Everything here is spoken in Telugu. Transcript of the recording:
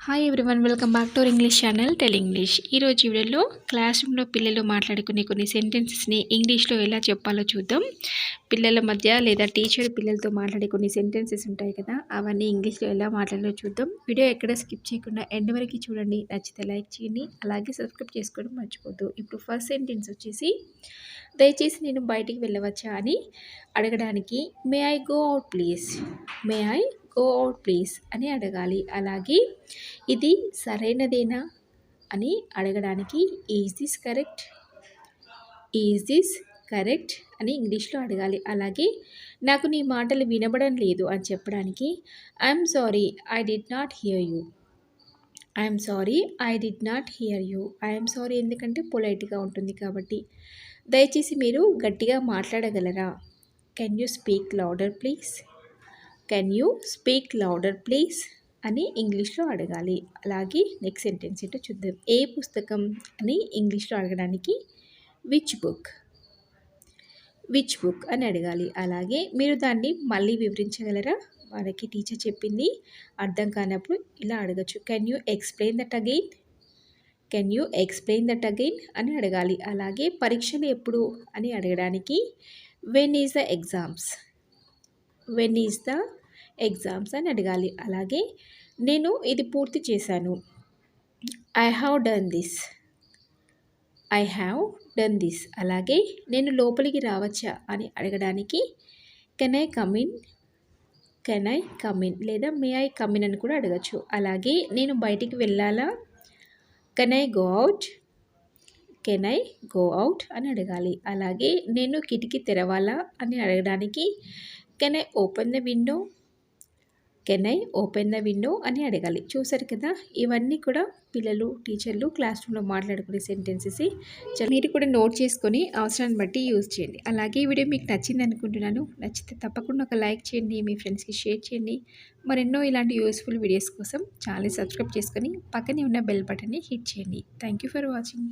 Hi everyone, welcome back to our English channel tell English. ఈరోజు వీడియోలో క్లాస్ రూమ్లో పిల్లలు మాట్లాడుకునే కొన్ని సెంటెన్సెస్ని ఇంగ్లీష్లో ఎలా చెప్పాలో చూద్దాం. పిల్లల మధ్య లేదా టీచర్ పిల్లలతో మాట్లాడే కొన్ని సెంటెన్సెస్ ఉంటాయి కదా, అవన్నీ ఇంగ్లీష్లో ఎలా మాట్లాడాలో చూద్దాం. వీడియో ఎక్కడ స్కిప్ చేయకుండా ఎండ్ వరకు చూడండి. నచ్చితే లైక్ చేయండి, అలాగే సబ్స్క్రైబ్ చేసుకోవడం మర్చిపోద్దు. ఇప్పుడు ఫస్ట్ సెంటెన్స్ వచ్చేసి, దయచేసి నేను బయటికి వెళ్ళవచ్చా అని అడగడానికి may I go out please, may I go out please అని అడగాలి. అలాగే ఇది సరైనదేనా అని అడగడానికి is this correct, is this correct అని ఇంగ్లీష్లో అడగాలి. అలాగే నాకు నీ మాటలు వినబడం లేదు అని చెప్పడానికి I'm sorry I did not hear you, I'm sorry I did not hear you. I'm sorry ఎందుకంటే పొలైట్గా ఉంటుంది కాబట్టి. దయచేసి మీరు గట్టిగా మాట్లాడగలరా, can you speak louder please, can you speak louder please అని ఇంగ్లీష్లో అడగాలి. అలాగే నెక్స్ట్ సెంటెన్స్ ఏంటో చూద్దాం. ఏ పుస్తకం అని ఇంగ్లీష్లో అడగడానికి విచ్ బుక్, విచ్ బుక్ అని అడగాలి. అలాగే మీరు దాన్ని మళ్ళీ వివరించగలరా, వాళ్ళకి టీచర్ చెప్పింది అర్థం కానప్పుడు ఇలా అడగచ్చు, can you explain that again, can you explain that again అని అడగాలి. అలాగే పరీక్షలు ఎప్పుడు అని అడగడానికి when is the exams, when is the exams అని అడగాలి. అలాగే నేను ఇది పూర్తి చేశాను, I have done this, I have done this. అలాగే నేను లోపలికి రావచ్చా అని అడగడానికి can I come in, can I come in లేదా మే ఐ కమిన్ అని కూడా అడగచ్చు. అలాగే నేను బయటికి వెళ్ళాలా, can I go out, can I go out అని అడగాలి. అలాగే నేను కిటికీ తెరవాలా అని అడగడానికి can I open the window, can I open the window అని అడగాలి. చూసారు కదా, ఇవన్నీ కూడా పిల్లలు టీచర్లు క్లాస్ రూమ్లో మాట్లాడుకునే సెంటెన్సెస్. మీరు కూడా నోట్ చేసుకొని అవసరాన్ని బట్టి యూజ్ చేయండి. అలాగే ఈ వీడియో మీకు నచ్చింది అనుకుంటున్నాను. నచ్చితే తప్పకుండా ఒక లైక్ చేయండి, మీ ఫ్రెండ్స్కి షేర్ చేయండి. మరెన్నో ఇలాంటి యూస్ఫుల్ వీడియోస్ కోసం ఛానల్ సబ్స్క్రైబ్ చేసుకొని పక్కనే ఉన్న బెల్ బటన్ని హిట్ చేయండి. Thank you for watching.